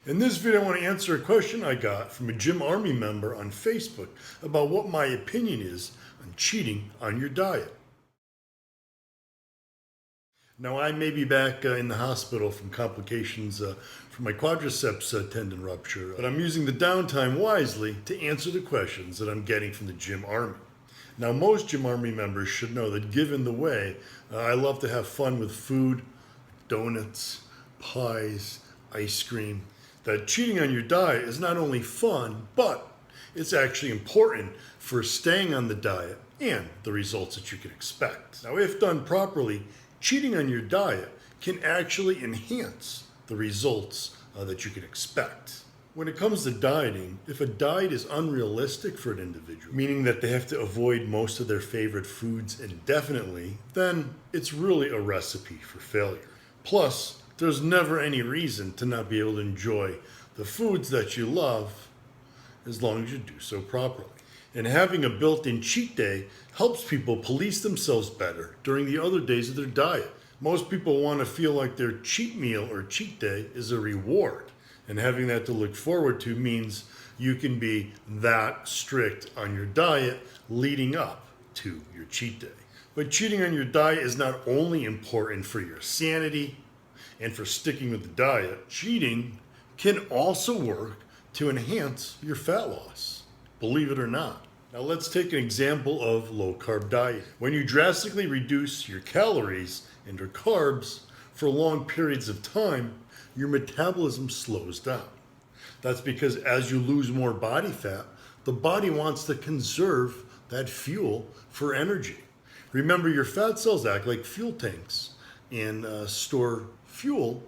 In this video, I want to answer a question I got from a Gym Army member on Facebook about what my opinion is on cheating on your diet. Now, I may be back in the hospital from complications from my quadriceps tendon rupture, but I'm using the downtime wisely to answer the questions that I'm getting from the Gym Army. Now, most Gym Army members should know that given the way I love to have fun with food, donuts, pies, ice cream, that cheating on your diet is not only fun, but it's actually important for staying on the diet and the results that you can expect. Now, if done properly, cheating on your diet can actually enhance the results that you can expect. When it comes to dieting, if a diet is unrealistic for an individual, meaning that they have to avoid most of their favorite foods indefinitely, then it's really a recipe for failure. Plus, there's never any reason to not be able to enjoy the foods that you love as long as you do so properly. And having a built-in cheat day helps people police themselves better during the other days of their diet. Most people want to feel like their cheat meal or cheat day is a reward. And having that to look forward to means you can be that strict on your diet leading up to your cheat day. But cheating on your diet is not only important for your sanity and for sticking with the diet, cheating can also work to enhance your fat loss, believe it or not. Now let's take an example of low-carb diet. When you drastically reduce your calories and your carbs for long periods of time, your metabolism slows down. That's because as you lose more body fat, the body wants to conserve that fuel for energy. Remember, your fat cells act like fuel tanks and store fuel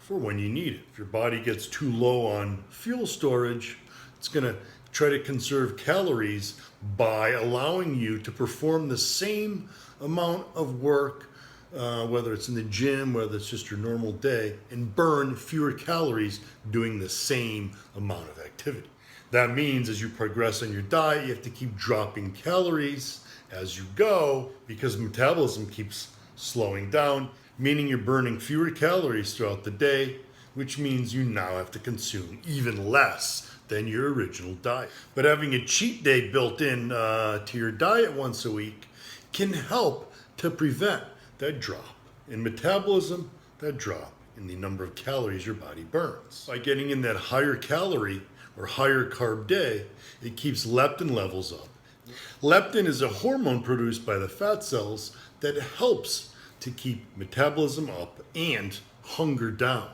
for when you need it. If your body gets too low on fuel storage, it's going to try to conserve calories by allowing you to perform the same amount of work, whether it's in the gym, whether it's just your normal day, and burn fewer calories doing the same amount of activity. That means as you progress on your diet, you have to keep dropping calories as you go because metabolism keeps slowing down, meaning you're burning fewer calories throughout the day, which means you now have to consume even less than your original diet. But having a cheat day built in to your diet once a week can help to prevent that drop in metabolism, that drop in the number of calories your body burns. By getting in that higher calorie or higher carb day, it keeps leptin levels up. Leptin is a hormone produced by the fat cells that helps to keep metabolism up and hunger down.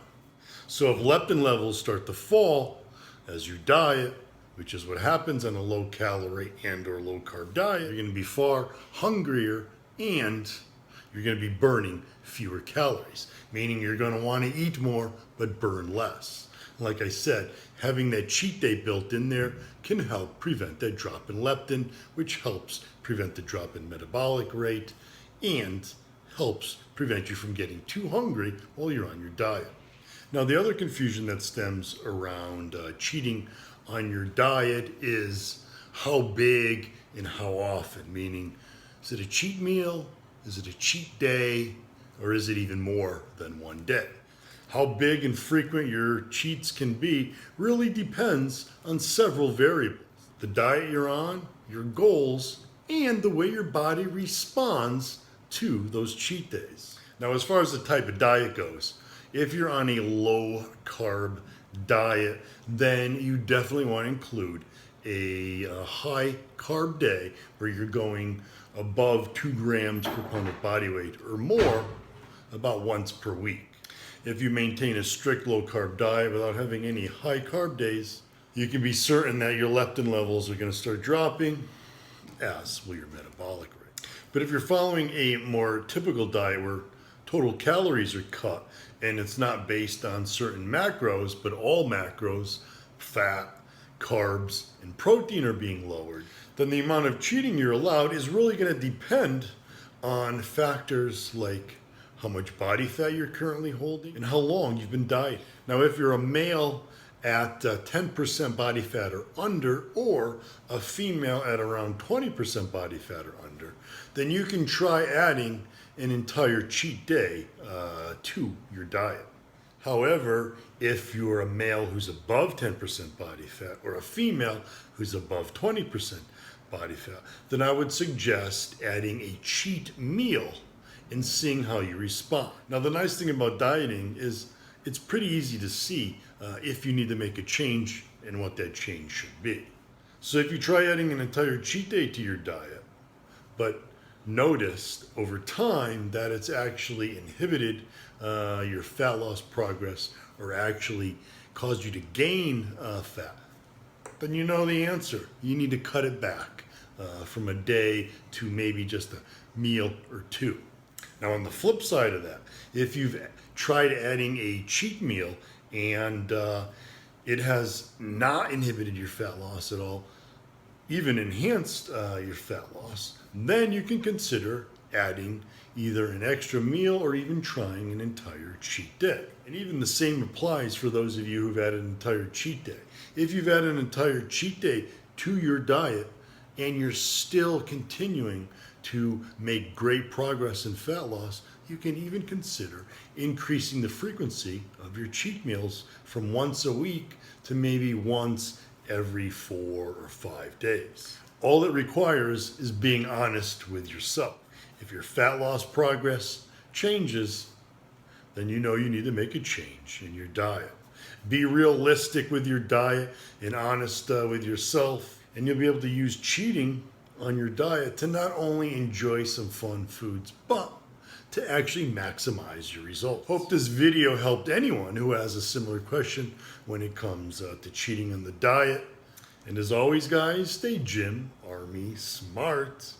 So if leptin levels start to fall as you diet, which is what happens on a low calorie and or low carb diet, you're going to be far hungrier and you're going to be burning fewer calories, meaning you're going to want to eat more but burn less. Like I said, having that cheat day built in there can help prevent that drop in leptin, which helps prevent the drop in metabolic rate and helps prevent you from getting too hungry while you're on your diet. Now, the other confusion that stems around cheating on your diet is how big and how often, meaning is it a cheat meal, is it a cheat day, or is it even more than one day? How big and frequent your cheats can be really depends on several variables. The diet you're on, your goals, and the way your body responds to those cheat days. Now, as far as the type of diet goes, if you're on a low carb diet, then you definitely want to include a high carb day where you're going above 2 grams per pound of body weight or more about once per week. If you maintain a strict low carb diet without having any high carb days, you can be certain that your leptin levels are going to start dropping, as will your metabolic rate. But if you're following a more typical diet where total calories are cut and it's not based on certain macros, but all macros, fat, carbs, and protein are being lowered, then the amount of cheating you're allowed is really going to depend on factors like how much body fat you're currently holding and how long you've been dieting. Now, if you're a male at 10% body fat or under, or a female at around 20% body fat or under, then you can try adding an entire cheat day to your diet. However, if you're a male who's above 10% body fat or a female who's above 20% body fat, then I would suggest adding a cheat meal and seeing how you respond. Now, the nice thing about dieting is it's pretty easy to see if you need to make a change and what that change should be. So if you try adding an entire cheat day to your diet, but noticed over time that it's actually inhibited your fat loss progress or actually caused you to gain fat, then you know the answer. You need to cut it back from a day to maybe just a meal or two. Now, on the flip side of that, if you've tried adding a cheat meal and it has not inhibited your fat loss at all, even enhanced your fat loss, then you can consider adding either an extra meal or even trying an entire cheat day. And even the same applies for those of you who've added an entire cheat day. If you've added an entire cheat day to your diet and you're still continuing to make great progress in fat loss, you can even consider increasing the frequency of your cheat meals from once a week to maybe once every 4 or 5 days. All it requires is being honest with yourself. If your fat loss progress changes, then you know you need to make a change in your diet. Be realistic with your diet and honest with yourself, and you'll be able to use cheating on your diet to not only enjoy some fun foods, but to actually maximize your results. Hope this video helped anyone who has a similar question when it comes to cheating on the diet. And as always, guys, stay Gym Army smart.